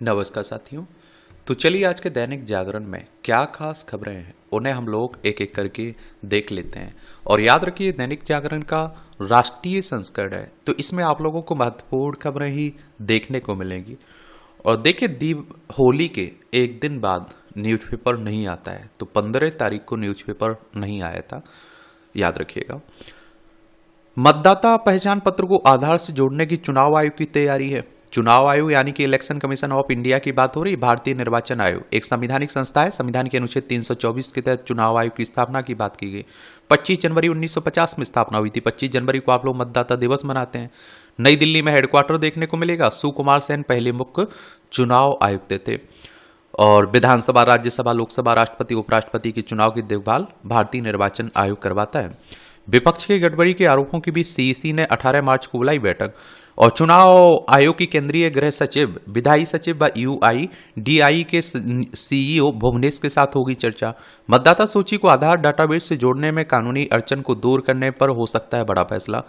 नमस्कार साथियों। तो चलिए आज के दैनिक जागरण में क्या खास खबरें हैं उन्हें हम लोग एक एक करके देख लेते हैं। और याद रखिए दैनिक जागरण का राष्ट्रीय संस्करण है, तो इसमें आप लोगों को महत्वपूर्ण खबरें ही देखने को मिलेंगी। और देखिए दीप होली के एक दिन बाद न्यूज़पेपर नहीं आता है, तो 15 तारीख को न्यूज़पेपर नहीं आया था, याद रखिएगा। मतदाता पहचान पत्र को आधार से जोड़ने की चुनाव आयोग की तैयारी है। चुनाव आयोग यानी कि इलेक्शन कमीशन ऑफ इंडिया की बात हो रही। भारतीय निर्वाचन आयोग एक संवैधानिक संस्था है। संविधान के अनुच्छेद 324 के तहत चुनाव आयोग की स्थापना की बात की गई। 25 जनवरी 1950 में स्थापना हुई थी। 25 जनवरी को आप लोग मतदाता दिवस मनाते हैं। नई दिल्ली में हेडक्वार्टर देखने को मिलेगा। सुकुमार सेन पहले मुख्य चुनाव आयुक्त थे। और विधानसभा, राज्यसभा, लोकसभा, राष्ट्रपति, उपराष्ट्रपति के चुनाव की देखभाल भारतीय निर्वाचन आयोग करवाता है। विपक्ष के गड़बड़ी के आरोपों की बीच सीईसी ने 18 मार्च को बुलाई बैठक। और चुनाव आयोग की केंद्रीय गृह सचिव, विधायी सचिव व यूआईडीआई के सीईओ भुवनेश के साथ होगी चर्चा। मतदाता सूची को आधार डाटाबेस से जोड़ने में कानूनी अड़चन को दूर करने पर हो सकता है बड़ा फैसला।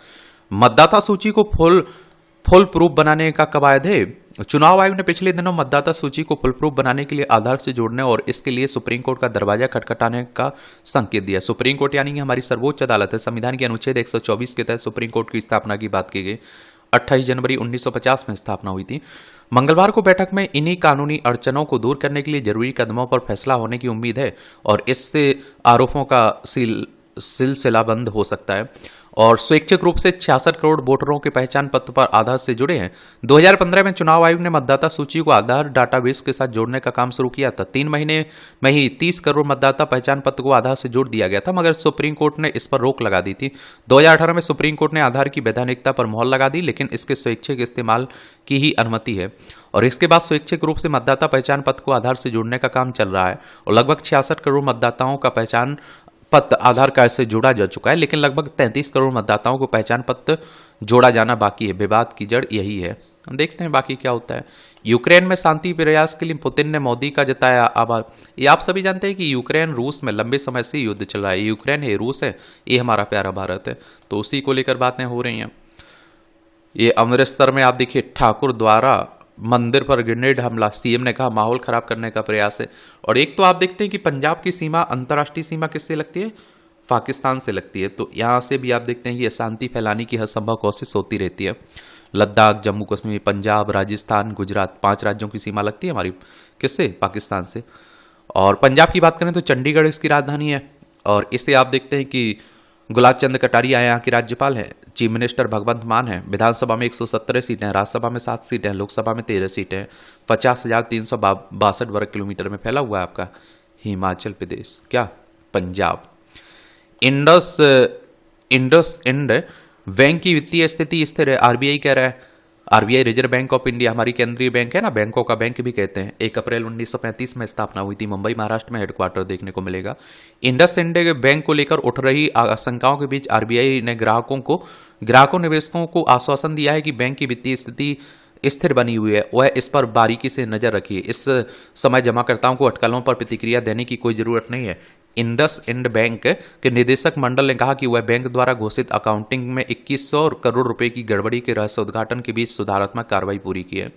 मतदाता सूची को फुल प्रूफ बनाने का कवायद है। चुनाव आयोग ने पिछले दिनों मतदाता सूची को फुल प्रूफ बनाने के लिए आधार से जोड़ने और इसके लिए सुप्रीम कोर्ट का दरवाजा खटखटाने का संकेत दिया। सुप्रीम कोर्ट यानी कि हमारी सर्वोच्च अदालत है। संविधान के अनुच्छेद 124 के तहत सुप्रीम कोर्ट की स्थापना की बात की गई। 28 जनवरी 1950 में स्थापना हुई थी। मंगलवार को बैठक में इन्हीं कानूनी अड़चनों को दूर करने के लिए जरूरी कदमों पर फैसला होने की उम्मीद है और इससे आरोपों का सिलसिला बंद हो सकता है। और स्वैच्छिक रूप से 66 करोड़ वोटरों के पहचान पत्र पर आधार से जुड़े हैं। 2015 में चुनाव आयोग ने मतदाता सूची को आधार डाटाबेस के साथ जोड़ने का काम शुरू किया था। 3 महीने में ही 30 करोड़ मतदाता पहचान पत्र को आधार से जोड़ दिया गया था, मगर सुप्रीम कोर्ट ने इस पर रोक लगा दी थी। 2018 में सुप्रीम कोर्ट ने आधार की वैधानिकता पर मोहर लगा दी, लेकिन इसके स्वैच्छिक इस्तेमाल की ही अनुमति है। और इसके बाद स्वैच्छिक रूप से मतदाता पहचान पत्र को आधार से जोड़ने का काम चल रहा है और लगभग 66 करोड़ मतदाताओं का पहचान पत्र आधार कार्ड से जोड़ा जा चुका है, लेकिन लगभग 33 करोड़ मतदाताओं को पहचान पत्र जोड़ा जाना बाकी है। विवाद की जड़ यही है। देखते हैं बाकी क्या होता है। यूक्रेन में शांति प्रयास के लिए पुतिन ने मोदी का जताया आभार। ये आप सभी जानते हैं कि यूक्रेन रूस में लंबे समय से युद्ध चल रहा है। यूक्रेन है, रूस है, ये हमारा प्यारा भारत है, तो उसी को लेकर बातें हो रही हैं। ये अमृतसर में आप देखिए ठाकुर द्वारा मंदिर पर ग्रेनेड हमला, सीएम ने कहा माहौल खराब करने का प्रयास है। और एक तो आप देखते हैं कि पंजाब की सीमा, अंतर्राष्ट्रीय सीमा किससे लगती है? पाकिस्तान से लगती है। तो यहां से भी आप देखते हैं कि अशांति फैलाने की हर संभव कोशिश होती रहती है। लद्दाख, जम्मू कश्मीर, पंजाब, राजस्थान, गुजरात, 5 राज्यों की सीमा लगती है हमारी किससे? पाकिस्तान से। और पंजाब की बात करें तो चंडीगढ़ इसकी राजधानी है। और इसे आप देखते हैं कि गुलाब चंद कटारिया यहाँ के राज्यपाल हैं। चीफ मिनिस्टर भगवंत मान है। विधानसभा में 117 सीटें हैं, राज्यसभा में 7 सीटें हैं, लोकसभा में 13 सीटें हैं। 50,362 वर्ग किलोमीटर में फैला हुआ है आपका हिमाचल प्रदेश, क्या Punjab. Indus IndusInd bank की वित्तीय स्थिति स्थिर है, आरबीआई कह रहा है। RBI reserve bank of India हमारी केंद्रीय बैंक है ना, बैंकों का बैंक भी कहते हैं। 1 अप्रैल 1935 में स्थापना हुई थी। मुंबई महाराष्ट्र में हेडक्वार्टर देखने को मिलेगा। इंडस इंड बैंक को लेकर उठ रही आशंकाओं के बीच आरबीआई ने ग्राहकों निवेशकों को आश्वासन दिया है कि बैंक की वित्तीय स्थिति स्थिर बनी हुई है। वह इस पर बारीकी से नजर रखिए। इस समय जमाकर्ताओं को अटकलों पर प्रतिक्रिया देने की कोई जरूरत नहीं है। इंडस इंड बैंक के निदेशक मंडल ने कहा कि वह बैंक द्वारा घोषित अकाउंटिंग में 2100 करोड़ रुपए की गड़बड़ी के रहस्य उद्घाटन के बीच सुधारात्मक कार्रवाई पूरी की है।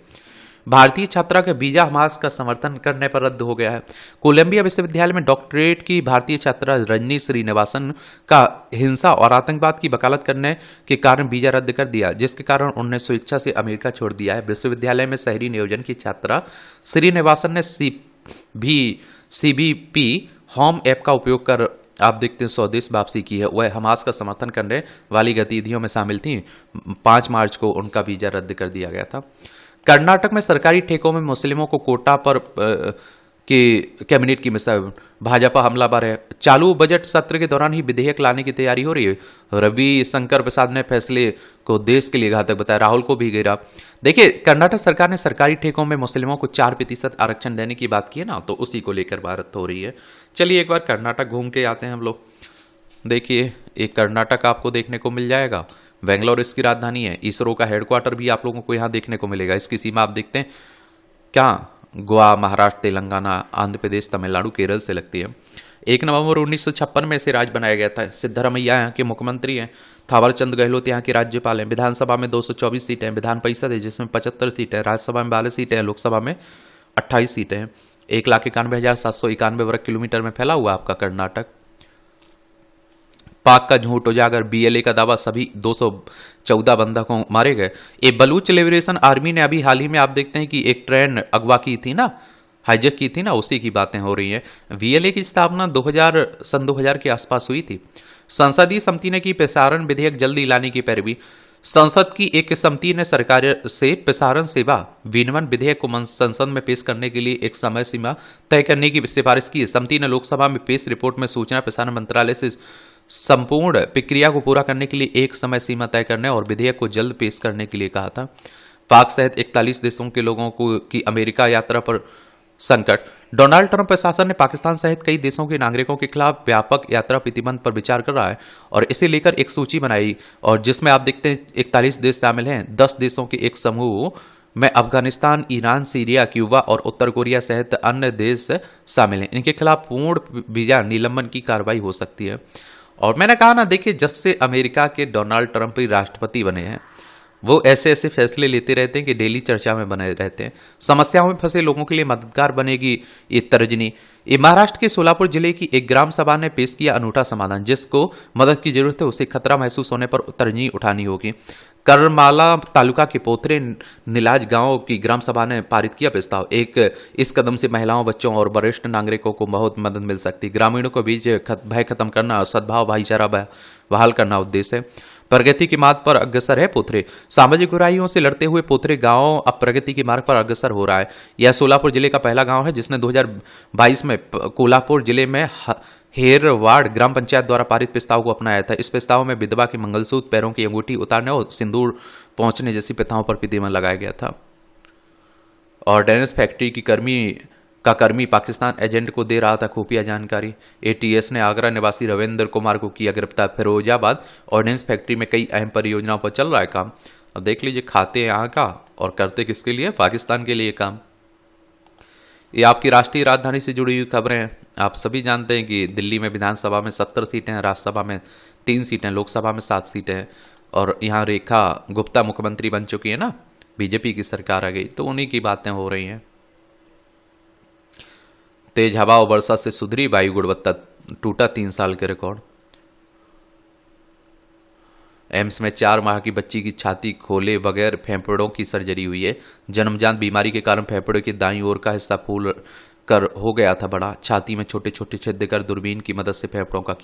भारतीय छात्रा का वीजा हमास का समर्थन करने पर रद्द हो गया है। कोलंबिया विश्वविद्यालय में डॉक्टरेट की भारतीय छात्रा रजनी श्रीनिवासन का हिंसा और आतंकवाद की वकालत करने के कारण वीजा रद्द कर दिया, जिसके कारण उन्होंने स्वेच्छा से अमेरिका छोड़ दिया है। विश्वविद्यालय में शहरी नियोजन की छात्रा श्रीनिवासन ने सीबीपी होम ऐप का उपयोग कर आप देखते हैं स्वदेश वापसी की है। वह हमास का समर्थन करने वाली गतिविधियों में शामिल थी। 5 मार्च को उनका वीजा रद्द कर दिया गया था। कर्नाटक में सरकारी ठेकों में मुस्लिमों को कोटा पर की कैबिनेट की मिसाइल, भाजपा हमलावर है। चालू बजट सत्र के दौरान ही विधेयक लाने की तैयारी हो रही है। रवि शंकर प्रसाद ने फैसले को देश के लिए घातक बताया, राहुल को भी घेरा। देखिए कर्नाटक सरकार ने सरकारी ठेकों में मुस्लिमों को 4% आरक्षण देने की बात की है ना, तो उसी को लेकर बात हो रही है। चलिए एक बार कर्नाटक घूम के आते हैं हम लोग। देखिए एक कर्नाटक आपको देखने को मिल जाएगा। बेंगलोर इसकी राजधानी है। इसरो का हेडक्वार्टर भी आप लोगों को यहाँ देखने को मिलेगा। इसकी सीमा आप देखते हैं क्या गोवा, महाराष्ट्र, तेलंगाना, आंध्र प्रदेश, तमिलनाडु, केरल से लगती है। 1 नवंबर 1956 में इसे राज्य बनाया गया था। सिद्धरमैया यहाँ के मुख्यमंत्री हैं। थावरचंद गहलोत यहाँ के राज्यपाल हैं। विधानसभा में 224 सीटें हैं। विधान परिषद है जिसमें 75 सीटें हैं। राज्यसभा में 12 सीटें हैं। लोकसभा में 28 सीटें हैं। 1,91,791 वर्ग किलोमीटर में फैला हुआ आपका कर्नाटक। पाक का झूठ उजागर, बीएलए का दावा, सभी 214 बंधकों मारे गए। ये बलूच लिबरेशन आर्मी ने अभी हाल ही में आप देखते हैं कि एक ट्रेन अगवा की थी ना, हाईजेक की थी ना, उसी की बातें हो रही हैं। बीएलए की स्थापना सन 2000 के आसपास हुई थी। संसदीय समिति ने की प्रसारण विधेयक जल्दी लाने की पैरवी। संसद की एक समिति ने सरकार से प्रसारण सेवा विनियमन विधेयक को संसद में पेश करने के लिए एक समय सीमा तय करने की सिफारिश की। समिति ने लोकसभा में पेश रिपोर्ट में सूचना प्रसारण मंत्रालय से संपूर्ण प्रक्रिया को पूरा करने के लिए एक समय सीमा तय करने और विधेयक को जल्द पेश करने के लिए कहा था। पाक सहित 41 देशों के लोगों को की अमेरिका यात्रा पर संकट। डोनाल्ड ट्रंप प्रशासन ने पाकिस्तान सहित कई देशों के नागरिकों के खिलाफ व्यापक यात्रा प्रतिबंध पर विचार कर रहा है और इसे लेकर एक सूची बनाई और जिसमें आप देखते हैं 41 देश शामिल हैं। 10 देशों के एक समूह में अफगानिस्तान, ईरान, सीरिया, क्यूबा और उत्तर कोरिया सहित अन्य देश शामिल हैं। इनके खिलाफ पूर्ण वीजा निलंबन की कार्रवाई हो सकती है। और मैंने कहा ना, देखिए, जब से अमेरिका के डोनाल्ड ट्रंप राष्ट्रपति बने हैं वो ऐसे ऐसे फैसले लेते रहते हैं कि डेली चर्चा में बने रहते हैं। समस्याओं में फंसे लोगों के लिए मददगार बनेगी ये तर्जनी। ये महाराष्ट्र के सोलापुर जिले की एक ग्राम सभा ने पेश किया अनूठा समाधान। जिसको मदद की जरूरत है उसे खतरा महसूस होने पर तर्जनी उठानी होगी। करमाला तालुका के पोथरे नीलाज गांव की ग्राम सभा ने पारित किया प्रस्ताव। इस कदम से महिलाओं, बच्चों और वरिष्ठ नागरिकों को बहुत मदद मिल सकती है। ग्रामीणों के बीच भय खत्म करना, सद्भाव, भाईचारा बहाल करना उद्देश्य है। प्रगति के मार्ग पर अग्रसर है पोथरे। सामाजिक बुराइयों से लड़ते हुए पोथरे गांव अब प्रगति के मार्ग पर अग्रसर हो रहा है। यह सोलापुर जिले का पहला गांव है जिसने 2022 में कोल्हापुर जिले में हेरवाड़ ग्राम पंचायत द्वारा पारित प्रस्ताव को अपनाया था। इस प्रस्ताव में विधवा के मंगलसूत्र, पैरों की अंगूठी उतारने और सिंदूर पहुंचने जैसी प्रथाओं पर प्रतिबंध लगाया गया था। और डेनिस फैक्ट्री की कर्मी पाकिस्तान एजेंट को दे रहा था खुफिया जानकारी। एटीएस ने आगरा निवासी रविंद्र कुमार को किया गिरफ्तार। फिरोजाबाद ऑर्डिनेंस फैक्ट्री में कई अहम परियोजनाओं पर चल रहा है काम। अब देख लीजिए, खाते यहाँ का और करते किसके लिए? पाकिस्तान के लिए काम। ये आपकी राष्ट्रीय राजधानी से जुड़ी हुई खबरें हैं। आप सभी जानते हैं कि दिल्ली में विधानसभा में 70 सीटें हैं, राज्यसभा में 3 सीटें, लोकसभा में 7 सीटें हैं। और यहाँ रेखा गुप्ता मुख्यमंत्री बन चुकी है ना, बीजेपी की सरकार आ गई, तो उन्हीं की बातें हो रही हैं। तेज हवा और वर्षा से सुधरी वायु गुणवत्ता, टूटा 3 साल के रिकॉर्ड। एम्स में 4 माह की बच्ची की छाती खोले बगैर फेफड़ों की सर्जरी हुई है। जन्मजात बीमारी के कारण फेफड़े के दाईं ओर का हिस्सा फूल कर हो गया था बड़ा। छाती में छोटे छोटे छेद कर दूरबीन की मदद से फेफड़ों का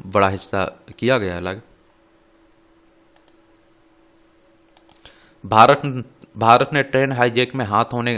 बड़ा हिस्सा किया गया अलग। भारत ने ट्रेन हाईजैक में हाथ होने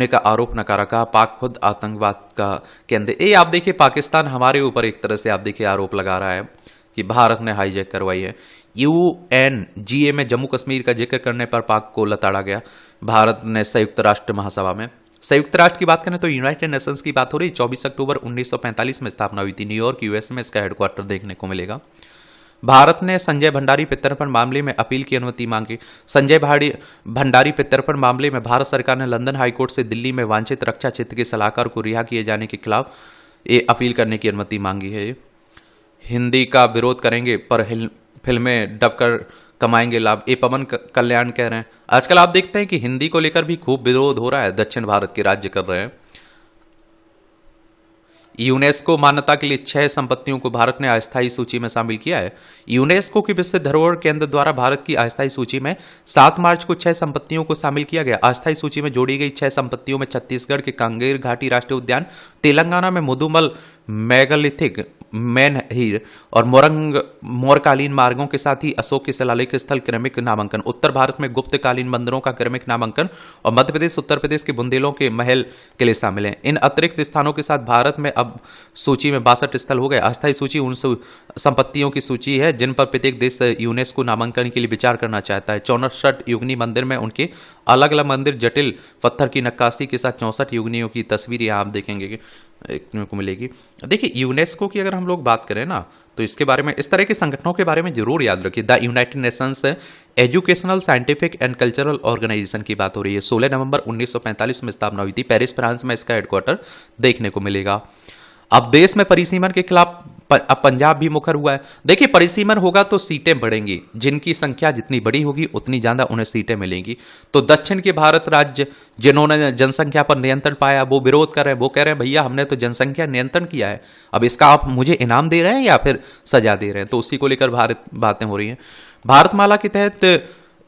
का आरोप नकारा। कहा पाक खुद आतंकवाद का केंद्र। ये आप देखिए, पाकिस्तान हमारे ऊपर एक तरह से आप देखिए आरोप लगा रहा है कि भारत ने हाईजैक करवाई है। यूएनजीए में जम्मू कश्मीर का जिक्र करने पर पाक को लताड़ा गया। भारत ने संयुक्त राष्ट्र महासभा में, संयुक्त राष्ट्र की बात करें तो यूनाइटेड नेशंस की बात हो रही। 24 अक्टूबर 1945 में स्थापना हुई थी। न्यूयॉर्क यूएस में इसका हेडक्वार्टर देखने को मिलेगा। भारत ने संजय भंडारी प्रत्यर्पण मामले में अपील की अनुमति मांगी। संजय भंडारी प्रत्यर्पण मामले में भारत सरकार ने लंदन हाईकोर्ट से दिल्ली में वांछित रक्षा क्षेत्र के सलाहकार को रिहा किए जाने के खिलाफ अपील करने की अनुमति मांगी है। हिंदी का विरोध करेंगे पर फिल्में डब कर कमाएंगे लाभ, ये पवन कल्याण कह रहे हैं। आजकल आप देखते हैं कि हिंदी को लेकर भी खूब विरोध हो रहा है, दक्षिण भारत के राज्य कर रहे हैं। यूनेस्को मान्यता के लिए 6 संपत्तियों को भारत ने अस्थायी सूची में शामिल किया है। यूनेस्को की विश्व धरोहर केंद्र द्वारा भारत की अस्थायी सूची में 7 मार्च को 6 संपत्तियों को शामिल किया गया। अस्थायी सूची में जोड़ी गई 6 संपत्तियों में छत्तीसगढ़ के कांगेर घाटी राष्ट्रीय उद्यान, तेलंगाना में मुदुमल मेगालिथिक मैनहीर और मोरकालीन मार्गों के साथ ही अशोक के शिलालेख स्थल क्रमिक नामांकन, उत्तर भारत में गुप्तकालीन मंदिरों का क्रमिक नामांकन और मध्य प्रदेश, उत्तर प्रदेश के बुंदेलों के महल किले शामिल हैं। इन अतिरिक्त स्थानों के साथ भारत में अब सूची में 62 स्थल हो गए। अस्थायी सूची उन संपत्तियों की सूची है जिन पर प्रत्येक देश यूनेस्को नामांकन के लिए विचार करना चाहता है। 64 युगनी मंदिर में उनके अलग अलग मंदिर, जटिल पत्थर की नक्काशी के साथ 64 युगनियों की तस्वीर यहाँ आप देखेंगे। देखने को मिलेगी। देखिए यूनेस्को की अगर हम लोग बात करें ना, तो इसके बारे में, इस तरह के संगठनों के बारे में जरूर याद रखिए। The united nations educational scientific and cultural organisation की बात हो रही है। 16 नवंबर 1945 में स्थापना हुई थी। पेरिस फ्रांस में इसका हेडक्वार्टर देखने को मिलेगा। अब देश में परिसीमन के खिलाफ अब पंजाब भी मुखर हुआ है। देखिए परिसीमन होगा तो सीटें बढ़ेंगी, जिनकी संख्या जितनी बड़ी होगी उतनी ज्यादा उन्हें सीटें मिलेंगी। तो दक्षिण के भारत राज्य जिन्होंने जनसंख्या पर नियंत्रण पाया वो विरोध कर रहे हैं, वो कह रहे हैं भैया हमने तो जनसंख्या नियंत्रण किया है, अब इसका आप मुझे इनाम दे रहे हैं या फिर सजा दे रहे हैं। तो उसी को लेकर भारत बातें हो रही हैं। भारतमाला के तहत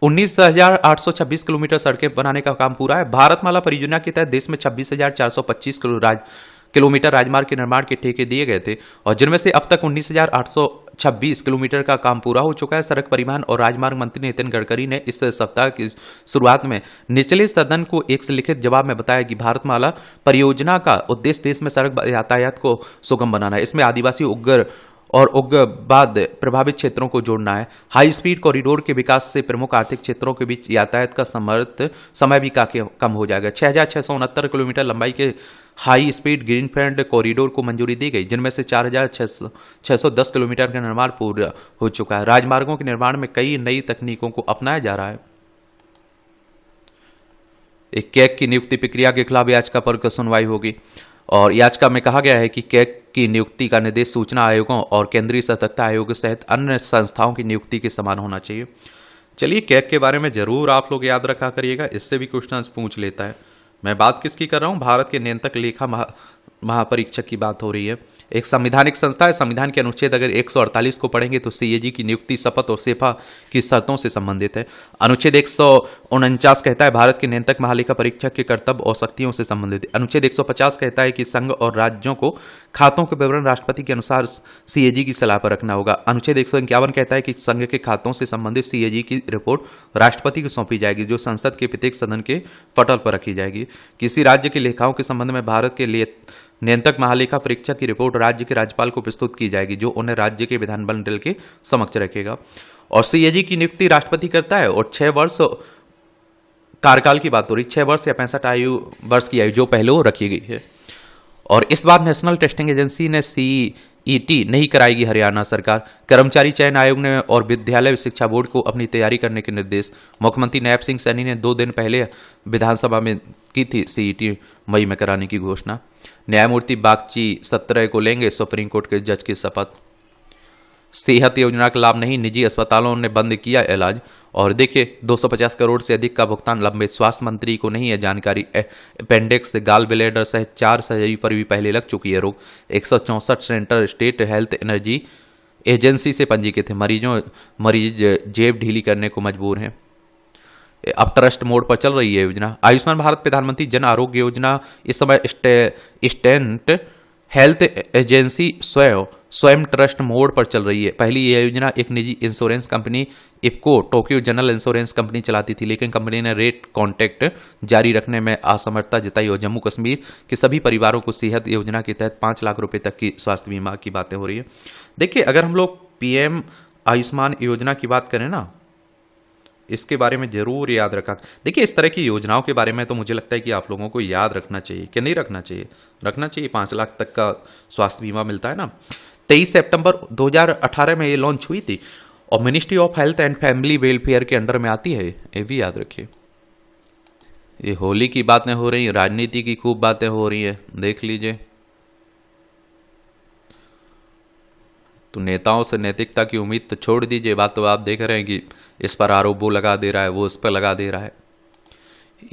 19,826 किलोमीटर सड़कें बनाने का काम पूरा है। भारतमाला परियोजना के तहत देश में 26,425 किलोमीटर राजमार्ग के निर्माण के ठेके दिए गए थे, और जिनमें से अब तक 19,826 किलोमीटर का काम पूरा हो चुका है। सड़क परिवहन और राजमार्ग मंत्री नितिन गडकरी ने इस सप्ताह की शुरुआत में निचले सदन को एक लिखित जवाब में बताया कि भारतमाला परियोजना का उद्देश्य देश में सड़क यातायात को सुगम बनाना है। इसमें आदिवासी उग्रवाद प्रभावित क्षेत्रों को जोड़ना है। हाई स्पीड कॉरिडोर के विकास से प्रमुख आर्थिक क्षेत्रों के बीच यातायात का समर्थ समय भी काफी कम हो जाएगा। 6,669 किलोमीटर लंबाई के हाई स्पीड ग्रीनफील्ड कॉरिडोर को मंजूरी दी गई, जिनमें से 4,610 किलोमीटर का निर्माण पूरा हो चुका है। राजमार्गों के निर्माण में कई नई तकनीकों को अपनाया जा रहा है। एक कैग की नियुक्ति प्रक्रिया के खिलाफ याचिका पर सुनवाई होगी, और याचिका में कहा गया है कि कैग की नियुक्ति का निर्देश सूचना आयोगों और केंद्रीय सतर्कता आयोग सहित अन्य संस्थाओं की नियुक्ति के समान होना चाहिए। चलिए कैग के बारे में जरूर आप लोग याद रखा करिएगा, इससे भी क्वेश्चन पूछ लेता है। मैं बात किसकी कर रहा हूं? भारत के नियंत्रक लेखा महापरीक्षक की बात हो रही है। एक संवैधानिक संस्था है। संविधान के अनुच्छेद अगर 148 को पढ़ेंगे तो सीएजी की नियुक्ति शपथ और सेफा की शर्तों से संबंधित है। अनुच्छेद 149 कहता है भारत के नियंत्रक महालेखा परीक्षक के कर्तव्य और शक्तियों से संबंधित है। अनुच्छेद 150 कहता है कि संघ और राज्यों को खातों के विवरण राष्ट्रपति के अनुसार सीएजी की सलाह पर रखना होगा। अनुच्छेद 151 कहता है कि संघ के खातों से संबंधित सीएजी की रिपोर्ट राष्ट्रपति को सौंपी जाएगी, जो संसद के प्रत्येक सदन के पटल पर रखी जाएगी। किसी राज्य की लेखाओं के संबंध में भारत के लिए नियंत्रक महालेखा परीक्षक की रिपोर्ट राज्य के राज्यपाल को प्रस्तुत की जाएगी, जो उन्हें राज्य के विधानमंडल के समक्ष रखेगा। और सीएजी की नियुक्ति राष्ट्रपति करता है, और 6 वर्ष कार्यकाल की बात हो रही, 6 वर्ष या 65 वर्ष की आयु जो पहले वो रखी गई है। और इस बार नेशनल टेस्टिंग एजेंसी ने सीईटी नहीं कराएगी हरियाणा सरकार। कर्मचारी चयन आयोग ने और विद्यालय शिक्षा बोर्ड को अपनी तैयारी करने के निर्देश। मुख्यमंत्री नायब सिंह सैनी ने 2 दिन पहले विधानसभा में की थी सीईटी मई में कराने की घोषणा। न्यायमूर्ति बागची 17 को लेंगे सुप्रीम कोर्ट के जज की शपथ। सेहत योजना का लाभ नहीं, निजी अस्पतालों ने बंद किया इलाज। और देखिए 250 करोड़ से अधिक का भुगतान लंबित, स्वास्थ्य मंत्री को नहीं है जानकारी। अपेंडिक्स, गाल ब्लेडर सहित 4 सर्जरी पर भी पहले लग चुकी है रोक। 164 centre state health energy agency से पंजीकृत थे। मरीज जेब ढीली करने को मजबूर हैं। अब ट्रस्ट मोड पर चल रही है योजना। आयुष्मान भारत प्रधानमंत्री जन आरोग्य योजना इस समय स्टेंट हेल्थ एजेंसी स्वयं ट्रस्ट मोड पर चल रही है। पहली यह योजना एक निजी insurance company IFFCO Tokyo general insurance company चलाती थी, लेकिन कंपनी ने रेट कॉन्ट्रैक्ट जारी रखने में असमर्थता जताई और जम्मू कश्मीर के सभी परिवारों को सेहत योजना के तहत 5 लाख रुपए तक की स्वास्थ्य बीमा की बातें हो रही है। देखिए अगर हम लोग पीएम आयुष्मान योजना की बात करें ना, इसके बारे में जरूर याद रखा। देखिए इस तरह की योजनाओं के बारे में तो मुझे लगता है कि आप लोगों को याद रखना चाहिए कि नहीं रखना चाहिए, रखना चाहिए। 5 लाख तक का स्वास्थ्य बीमा मिलता है ना। 23 सितंबर 2018 में ये लॉन्च हुई थी, और ministry of health and family welfare के अंडर में आती है, ये भी याद रखिए। ये होली की बातें हो रही, राजनीति की खूब बातें हो रही है, देख लीजिए। तो नेताओं से नैतिकता की उम्मीद तो छोड़ दीजिए। बात तो आप देख रहे हैं कि इस पर आरोप वो लगा दे रहा है, वो इस पर लगा दे रहा है।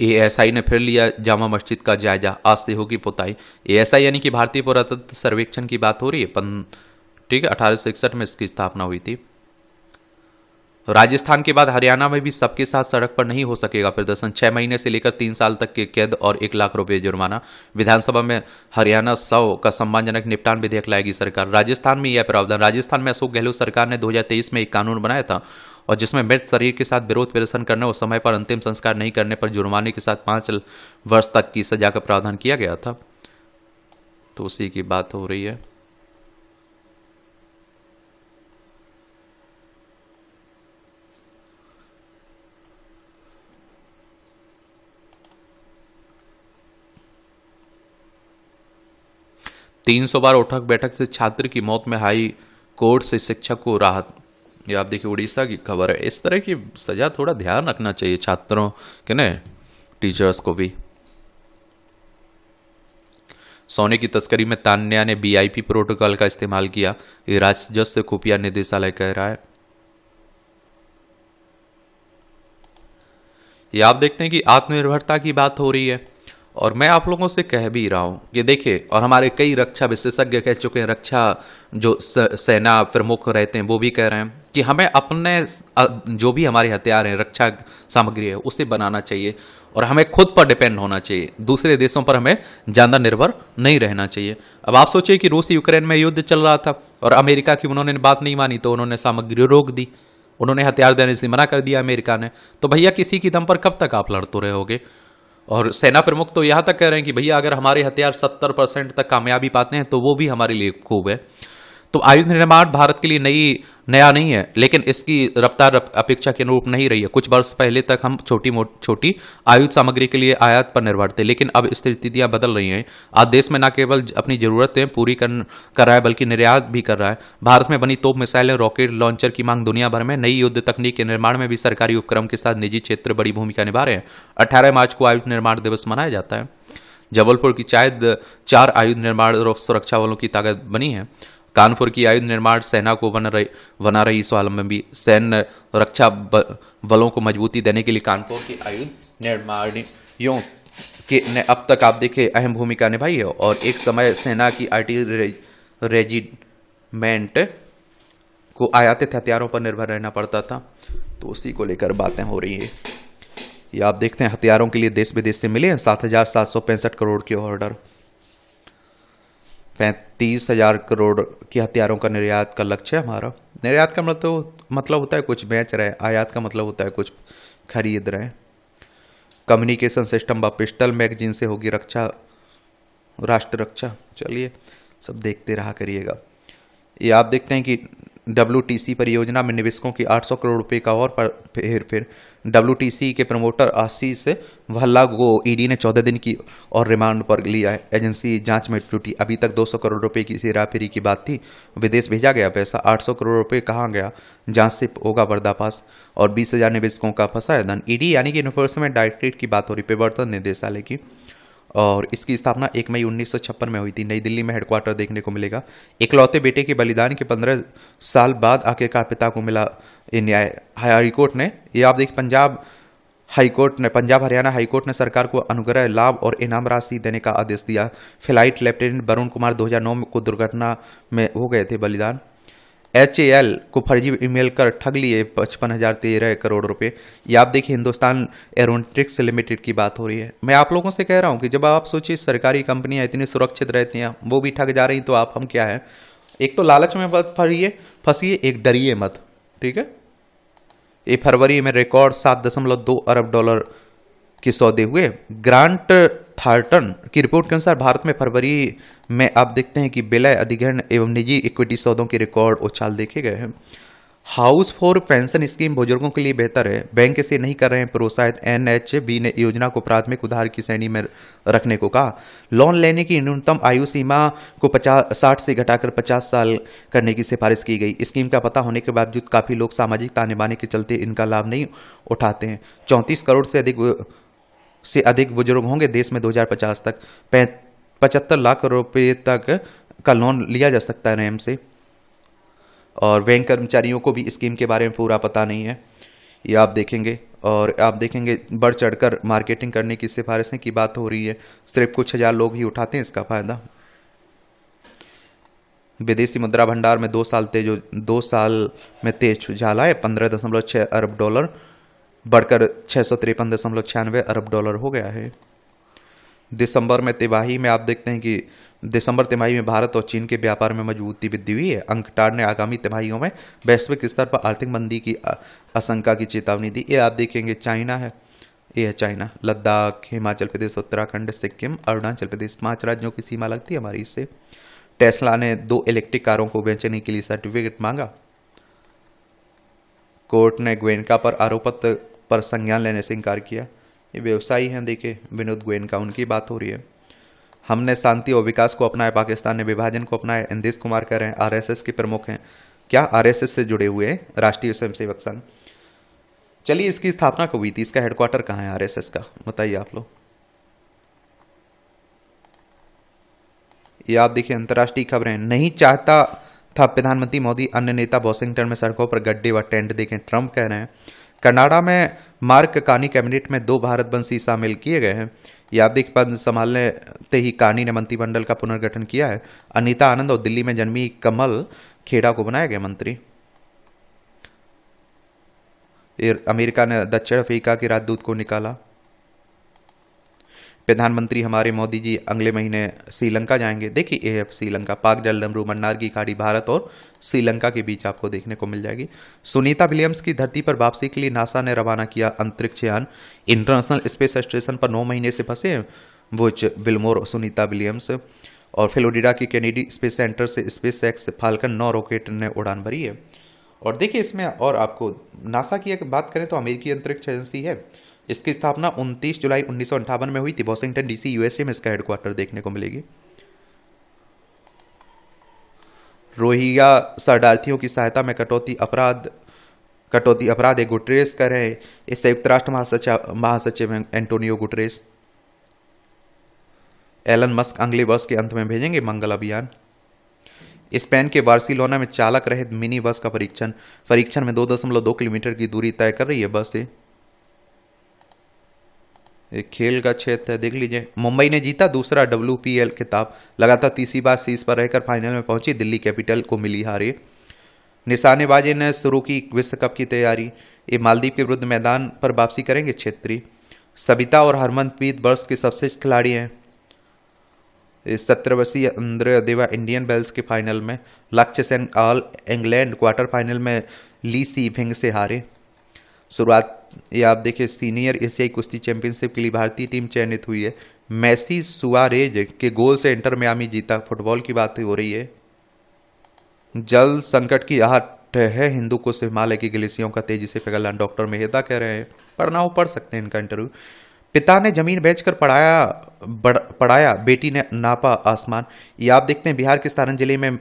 एएसआई ने फिर लिया जामा मस्जिद का जायजा, आज से होगी पुताई। एएसआई यानी कि भारतीय पुरातत्व सर्वेक्षण की बात हो रही है। ठीक है, 1861 में इसकी स्थापना हुई थी। राजस्थान के बाद हरियाणा में भी सबके साथ सड़क पर नहीं हो सकेगा प्रदर्शन। 6 महीने से लेकर 3 साल तक के कैद और 1 लाख रुपए जुर्माना। विधानसभा में हरियाणा 100 का सम्मानजनक निपटान विधेयक लाएगी सरकार। राजस्थान में यह प्रावधान। राजस्थान में अशोक गहलोत सरकार ने 2023 में एक कानून बनाया था, और जिसमें मृत शरीर के साथ विरोध प्रदर्शन करने और समय पर अंतिम संस्कार नहीं करने पर जुर्माने के साथ 5 वर्ष तक की सजा का प्रावधान किया गया था। तो उसी की बात हो रही है। 300 बार उठक बैठक से छात्र की मौत में हाई कोर्ट से शिक्षक को राहत। ये आप देखिए उड़ीसा की खबर है। इस तरह की सजा थोड़ा ध्यान रखना चाहिए छात्रों के न, टीचर्स को भी। सोने की तस्करी में तान्या ने वीआईपी प्रोटोकॉल का इस्तेमाल किया, ये राजस्व खुफिया निदेशालय कह रहा है। ये आप देखते हैं कि आत्मनिर्भरता की बात हो रही है और मैं आप लोगों से कह भी रहा हूं कि देखिए, और हमारे कई रक्षा विशेषज्ञ कह चुके हैं, रक्षा जो सेना प्रमुख रहते हैं वो भी कह रहे हैं कि हमें अपने जो भी हमारे हथियार हैं, रक्षा सामग्री है, उसे बनाना चाहिए और हमें खुद पर डिपेंड होना चाहिए। दूसरे देशों पर हमें ज़्यादा निर्भर नहीं रहना चाहिए। अब आप सोचिए कि रूस यूक्रेन में युद्ध चल रहा था और अमेरिका की उन्होंने बात नहीं मानी तो उन्होंने सामग्री रोक दी, उन्होंने हथियार देने से मना कर दिया अमेरिका ने। तो भैया किसी की दम पर कब तक आप लड़ते रहोगे? और सेना प्रमुख तो यहाँ तक कह रहे हैं कि भैया अगर हमारे हथियार 70% तक कामयाबी पाते हैं तो वो भी हमारे लिए खूब है। तो आयुध निर्माण भारत के लिए नया नहीं है, लेकिन इसकी रफ्तार अपेक्षा के अनुरूप नहीं रही है। कुछ वर्ष पहले तक हम छोटी आयुध सामग्री के लिए आयात पर निर्भर थे, लेकिन अब स्थितियां बदल रही हैं। आज देश में न केवल अपनी जरूरतें पूरी कर रहा है बल्कि निर्यात भी कर रहा है। भारत में बनी तोप, मिसाइलें, रॉकेट लॉन्चर की मांग दुनिया भर में। नई युद्ध तकनीक के निर्माण में भी सरकारी उपक्रम के साथ निजी क्षेत्र बड़ी भूमिका निभा रहे हैं। 18 मार्च को आयुध निर्माण दिवस मनाया जाता है। जबलपुर की 4 आयुध निर्माण और सुरक्षा बलों की ताकत बनी है। कानपुर की आयुध निर्माण सेना को बना रही स्वावलंबी। सैन्य रक्षा बलों को मजबूती देने के लिए कानपुर की आयुध निर्माणियों के ने अब तक आप देखें अहम भूमिका निभाई है। और एक समय सेना की आर्टिलरी रेजिमेंट को आयातित हथियारों पर निर्भर रहना पड़ता था, तो उसी को लेकर बातें हो रही है। ये आप देखते हैं हथियारों के लिए देश विदेश से मिले हैं 7,765 करोड़ के ऑर्डर। 35,000 करोड़ के हथियारों का निर्यात का लक्ष्य है हमारा। निर्यात का मतलब होता है कुछ बेच रहे, आयात का मतलब होता है कुछ खरीद रहे। कम्युनिकेशन सिस्टम व पिस्टल मैगजीन से होगी रक्षा, राष्ट्र रक्षा। चलिए सब देखते रहा करिएगा। ये आप देखते हैं कि WTC परियोजना में निवेशकों की 800 करोड़ रुपए का और फिर WTC के प्रमोटर आशीष भल्ला को ईडी ने 14 दिन की और रिमांड पर लिया है। एजेंसी जांच में जुटी। अभी तक 200 करोड़ रुपए की हेराफेरी की बात थी, विदेश भेजा गया पैसा। 800 करोड़ रुपए कहाँ गया, जांच से होगा पर्दाफाश। और 20,000 निवेशकों का फंसा है धन। ईडी यानी कि इन्फोर्समेंट डायरेक्टरेट की बात हो रही, प्रवर्तन निदेशालय की। और इसकी स्थापना 1 मई 1956 में हुई थी। नई दिल्ली में हेडक्वार्टर देखने को मिलेगा। इकलौते बेटे के बलिदान के 15 साल बाद आखिरकार पिता को मिला न्याय। हाईकोर्ट ने, ये आप देख, पंजाब हरियाणा हाईकोर्ट ने सरकार को अनुग्रह लाभ और इनाम राशि देने का आदेश दिया। फ्लाइट लेफ्टिनेंट वरुण कुमार 2009 को दुर्घटना में हो गए थे बलिदान। HAL को फर्जी ईमेल कर ठग लिए 55,013 करोड़ रुपए। ये आप देखिए हिंदुस्तान एरोनॉटिक्स लिमिटेड की बात हो रही है। मैं आप लोगों से कह रहा हूं कि जब आप सोचिए सरकारी कंपनियां इतनी सुरक्षित रहती हैं, वो भी ठग जा रही, तो आप हम क्या है? एक तो लालच में फंसिए, एक डरिए मत, ठीक है। ये फरवरी में रिकॉर्ड $7.2 अरब के सौदे हुए। ग्रांट थार्टन की रिपोर्ट के अनुसार भारत में फरवरी में आप देखते हैं कि विलय, अधिग्रहण एवं निजी इक्विटी सौदों के रिकॉर्ड उछाल देखे गए हैं। हाउस फॉर पेंशन स्कीम बुजुर्गों के लिए बेहतर है, बैंक इसे नहीं कर रहे हैं प्रोत्साहित। NHB ने योजना को प्राथमिक उधार की श्रेणी में रखने को कहा। लोन लेने की न्यूनतम आयु सीमा को 60 से घटाकर 50 साल करने की सिफारिश की गई। स्कीम का पता होने के बावजूद काफी लोग सामाजिक ताने बाने के चलते इनका लाभ नहीं उठाते हैं। 34 करोड़ से अधिक बुजुर्ग होंगे देश में 2050 तक। 75 लाख रुपए तक का लोन लिया जा सकता है रैम से। और बैंक कर्मचारियों को भी स्कीम के बारे में पूरा पता नहीं है, ये आप देखेंगे। और आप देखेंगे बढ़ चढ़कर मार्केटिंग करने की सिफारिशें की बात हो रही है। सिर्फ कुछ हजार लोग ही उठाते हैं इसका फायदा। विदेशी मुद्रा भंडार में 2 साल में तेज उछाल है। 15.6 अरब डॉलर बढ़कर 653.96 अरब डॉलर हो गया है। दिसंबर में तिमाही में आप देखते हैं कि दिसंबर तिमाही में भारत और चीन के व्यापार में मजबूती वृद्धि हुई है। अंकटाड ने आगामी तिमाहियों में वैश्विक स्तर पर आर्थिक मंदी की आशंका की चेतावनी दी। ये आप देखेंगे चाइना है, ये है चाइना। लद्दाख, हिमाचल प्रदेश, उत्तराखंड, सिक्किम, अरुणाचल प्रदेश, 5 राज्यों की सीमा लगती है हमारी इससे। टेस्ला ने 2 इलेक्ट्रिक कारों को बेचने के लिए सर्टिफिकेट मांगा। कोर्ट ने गोयनका पर आरोप पर संज्ञान लेने से इनकार किया। ये व्यवसायी हैं, देखिए विनोद गोयनका, उनकी बात हो रही है। हमने शांति और विकास को अपनाया, पाकिस्तान ने विभाजन को अपनाया। इंदेश कुमार कह रहे हैं आरएसएस के प्रमुख हैं। क्या आरएसएस से जुड़े हुए हैं? राष्ट्रीय स्वयंसेवक संघ। चलिए, इसकी स्थापना कब हुई थी? इसका हेडक्वार्टर कहाँ है आरएसएस का? बताइए आप लोग। ये आप देखिए अंतर्राष्ट्रीय खबरें। नहीं चाहता था प्रधानमंत्री मोदी, अन्य नेता वॉशिंगटन में सड़कों पर गड्ढे व टेंट देखें, ट्रंप कह रहे हैं। कनाडा में मार्क कार्नी कैबिनेट में 2 भारतवंशी शामिल किए गए हैं। ये आप देखिए पद संभालते ही कार्नी ने मंत्रिमंडल का पुनर्गठन किया है। अनीता आनंद और दिल्ली में जन्मी कमल खेड़ा को बनाया गया मंत्री। अमेरिका ने दक्षिण अफ्रीका के राजदूत को निकाला। प्रधानमंत्री हमारे मोदी जी अगले महीने श्रीलंका जाएंगे। देखिए ये है श्रीलंका, पाक जलडमरू मन्नार की खाड़ी भारत और श्रीलंका के बीच आपको देखने को मिल जाएगी। सुनीता विलियम्स की धरती पर वापसी के लिए नासा ने रवाना किया अंतरिक्ष यान। इंटरनेशनल स्पेस स्टेशन पर 9 महीने से फंसे हैं बुच विल्मोर सुनीता विलियम्स। और फ्लोरिडा के कैनेडी स्पेस सेंटर से स्पेस एक्स फाल्कन 9 रॉकेट ने उड़ान भरी है। और देखिए इसमें और आपको नासा की बात करें तो अमेरिकी अंतरिक्ष एजेंसी है। इसकी स्थापना 29 जुलाई 1958 में हुई थी। वॉशिंगटन डीसी यूएसए में इसका हेडक्वार्टर देखने को मिलेगी। रोहिंग्या शरणार्थियों की सहायता में कटौती अपराध है, गुटरेस कर रहे हैं। इस संयुक्त राष्ट्र महासचिव एंटोनियो गुटरेस। एलन मस्क अगले वर्ष के अंत में भेजेंगे मंगल अभियान। स्पेन के बार्सिलोना में चालक रहित मिनी बस का परीक्षण में 2.2 किलोमीटर की दूरी तय कर रही है बस। एक खेल का क्षेत्र है, देख लीजिए। मुंबई ने जीता दूसरा WPL खिताब। लगातार तीसरी बार शीर्ष पर रहकर फाइनल में पहुंची, दिल्ली कैपिटल को मिली हारे। निशानेबाजी ने शुरू की विश्व कप की तैयारी। ये मालदीव के विरुद्ध मैदान पर वापसी करेंगे छेत्री। सबिता और हरमनप्रीत वर्ष के सबसे खिलाड़ी हैं। 17 वर्षीय अंद्रे देवा इंडियन वेल्स के फाइनल में। लक्ष्य Sen all England quarter final में ली सी फिंग से हारे। शुरुआत ये आप देखिए सीनियर एशियाई कुश्ती चैंपियनशिप के लिए भारतीय टीम चयनित हुई है। मेसी सुआरेज के गोल से इंटर मियामी जीता। फुटबॉल की बात हो रही है। जल संकट की आहट है हिंदू कुश हिमालय की ग्लेशियरों का तेजी से पिघलना, डॉक्टर मेहता कह रहे हैं। पढ़ना हो पढ़ सकते हैं इनका इंटरव्यू। पिता ने जमीन बेचकर पढ़ाया, बेटी ने नापा आसमान। ये आप देखते हैं बिहार के सारण जिले में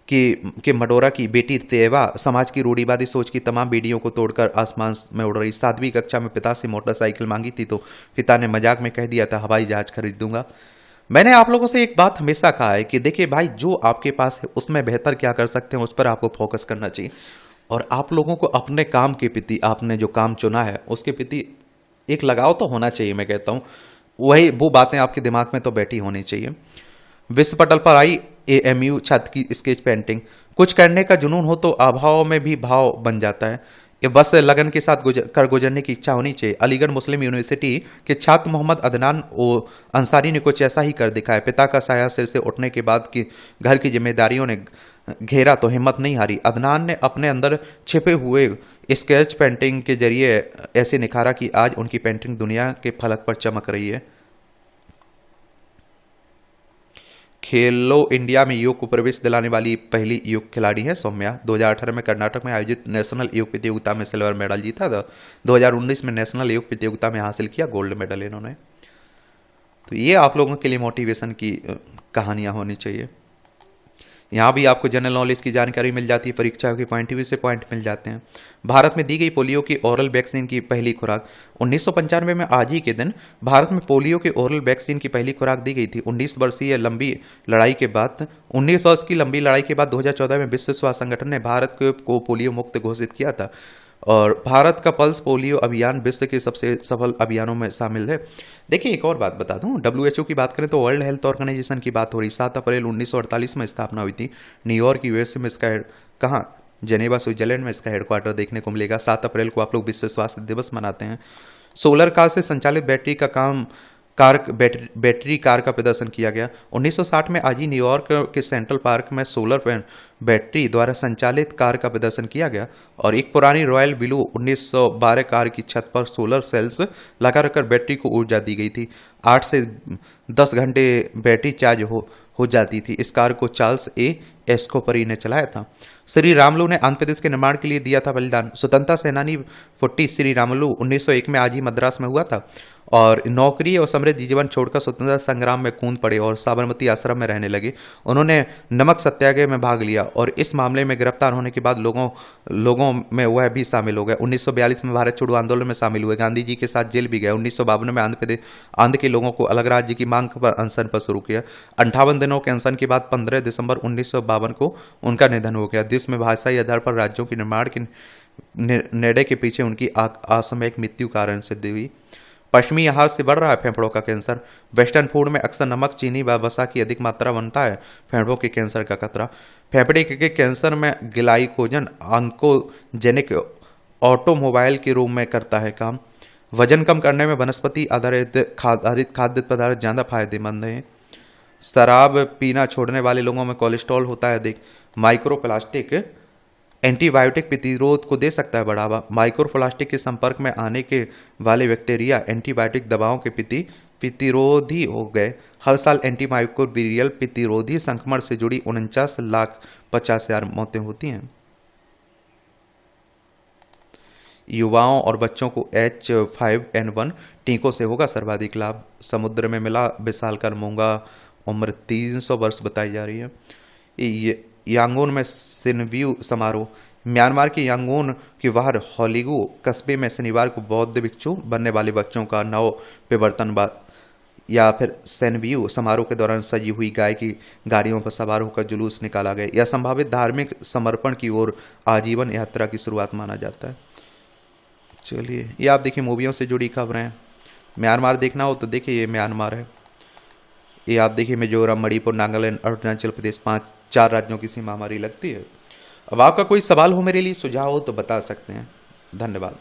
के मडोरा की बेटी तेवा समाज की रूढ़िवादी सोच की तमाम बेड़ियों को तोड़कर आसमान में उड़ रही। 7वीं कक्षा में पिता से मोटरसाइकिल मांगी थी तो पिता ने मजाक में कह दिया था हवाई जहाज खरीद दूंगा। मैंने आप लोगों से एक बात हमेशा कहा है कि देखिए भाई, जो आपके पास है उसमें बेहतर क्या कर सकते हैं उस पर आपको फोकस करना चाहिए। और आप लोगों को अपने काम के प्रति, आपने जो काम चुना है उसके प्रति एक लगाव तो होना चाहिए। मैं कहता हूँ वो बातें आपके दिमाग में तो बैठी होनी चाहिए। विश्व पटल पर आई AMU छात्र की स्केच पेंटिंग। कुछ करने का जुनून हो तो अभाव में भी भाव बन जाता है। ये बस लगन के साथ गुजरने की इच्छा होनी चाहिए। अलीगढ़ मुस्लिम यूनिवर्सिटी के छात्र मोहम्मद अदनान अंसारी ने कुछ ऐसा ही कर दिखाया। पिता का साया सिर से उठने के बाद की घर की जिम्मेदारियों ने घेरा तो हिम्मत नहीं हारी। अदनान ने अपने अंदर छिपे हुए स्केच पेंटिंग के जरिए ऐसे निखारा कि आज उनकी पेंटिंग दुनिया के फलक पर चमक रही है। खेलो इंडिया में योग को प्रवेश दिलाने वाली पहली योग खिलाड़ी है सौम्या। 2018 में कर्नाटक में आयोजित नेशनल योग प्रतियोगिता में सिल्वर मेडल जीता था। 2019 में नेशनल योग प्रतियोगिता में हासिल किया गोल्ड मेडल इन्होंने। तो ये आप लोगों के लिए मोटिवेशन की कहानियां होनी चाहिए। यहाँ भी आपको जनरल नॉलेज की जानकारी मिल जाती है, परीक्षा के पॉइंट व्यू से पॉइंट मिल जाते हैं। भारत में दी गई पोलियो की ओरल वैक्सीन की पहली खुराक। 1995 में आज ही के दिन भारत में पोलियो के ओरल वैक्सीन की पहली खुराक दी गई थी। 19 वर्ष की लंबी लड़ाई के बाद 2014 में विश्व स्वास्थ्य संगठन ने भारत को पोलियो मुक्त घोषित किया था। और भारत का पल्स पोलियो अभियान विश्व के सबसे सफल अभियानों में शामिल है। देखिए एक और बात बता दूं, WHO की बात करें तो वर्ल्ड हेल्थ ऑर्गेनाइजेशन की बात हो रही। 7 अप्रैल 1948 में स्थापना हुई थी। न्यूयॉर्क USA में इसका कहाँ, जेनेवा स्विट्जरलैंड में इसका हेडक्वार्टर देखने को मिलेगा। 7 अप्रैल को आप लोग विश्व स्वास्थ्य दिवस मनाते हैं। सोलर कार से संचालित बैटरी कार का प्रदर्शन किया गया। 1960 में आज ही न्यूयॉर्क के सेंट्रल पार्क में सोलर बैटरी द्वारा संचालित कार का प्रदर्शन किया गया। और एक पुरानी रॉयल ब्लू 1912 कार की छत पर सोलर सेल्स लगा रखकर बैटरी को ऊर्जा दी गई थी। 8 से 10 घंटे बैटरी चार्ज हो जाती थी। इस कार को चार्ल्स A एस्कोपरी ने चलाया था। श्री रामुलु ने आंध्र प्रदेश के निर्माण के लिए दिया था बलिदान। स्वतंत्रता सेनानी फुट्टी श्री रामुलु 1901 में आज ही मद्रास में हुआ था और नौकरी और समृद्ध जीवन छोड़कर स्वतंत्रता संग्राम में कूद पड़े और साबरमती आश्रम में रहने लगे। उन्होंने नमक सत्याग्रह में भाग लिया और इस मामले में गिरफ्तार होने के बाद लोगों में वह भी शामिल हो गए। 1942 में भारत छोड़ो आंदोलन में शामिल हुए, गांधी जी के साथ जेल भी गए। 1952 में आंध्र के लोगों को अलग राज्य की मांग पर अनशन पर शुरू किया। 58 दिनों के अनशन के बाद 15 दिसंबर 1952 को उनका निधन हो गया। देश में भाषाई आधार पर राज्यों के निर्माण के निर्णय के पीछे उनकी असामयिक मृत्यु कारण सिद्ध हुई। पश्चिमी आहार से बढ़ रहा है फेफड़ों का कैंसर। वेस्टर्न फूड में अक्सर नमक, चीनी व वसा की अधिक मात्रा बनता है फेफड़ों के कैंसर का खतरा। फेफड़े के कैंसर में ग्लाइकोजन ऑन्कोजेनिक ऑटोमोबाइल के रूप में करता है काम। वजन कम करने में वनस्पति आधारित खाद्य पदार्थ ज़्यादा फायदेमंद हैं। शराब पीना छोड़ने वाले लोगों में कोलेस्ट्रॉल होता है अधिक। माइक्रोप्लास्टिक एंटीबायोटिक प्रतिरोध को दे सकता है बढ़ावा। माइक्रोप्लास्टिक के संपर्क में आने के वाले बैक्टीरिया एंटीबायोटिक दवाओं के प्रतिरोधी हो गए। हर साल एंटीमाइक्रोबियल प्रतिरोधी संक्रमण से जुड़ी 49,50,000 मौतें होती हैं। युवाओं और बच्चों को H5N1 टीकों से होगा सर्वाधिक लाभ। समुद्र में मिला विशालकाय मूंगा, उम्र 300 वर्ष बताई जा रही है। यांगून में सिनव्यू समारोह। म्यांमार के यांगून के बाहर होलिगु कस्बे में शनिवार को बौद्ध भिक्षु बनने वाले बच्चों का नव विवर्तन या फिर सेनव्यू समारोह के दौरान सजी हुई गाय की गाड़ियों पर सवार होकर जुलूस निकाला गया। यह संभावित धार्मिक समर्पण की ओर आजीवन यात्रा की शुरुआत माना जाता है। चलिए, ये आप देखिए मूवियों से जुड़ी खबरें हैं। म्यांमार देखना हो तो देखिए, ये म्यांमार है। ये आप देखिए मिजोरम, मणिपुर, नागालैंड, अरुणाचल प्रदेश 4 राज्यों की सीमा हमारी लगती है। अब आपका कोई सवाल हो मेरे लिए, सुझाव हो तो बता सकते हैं। धन्यवाद।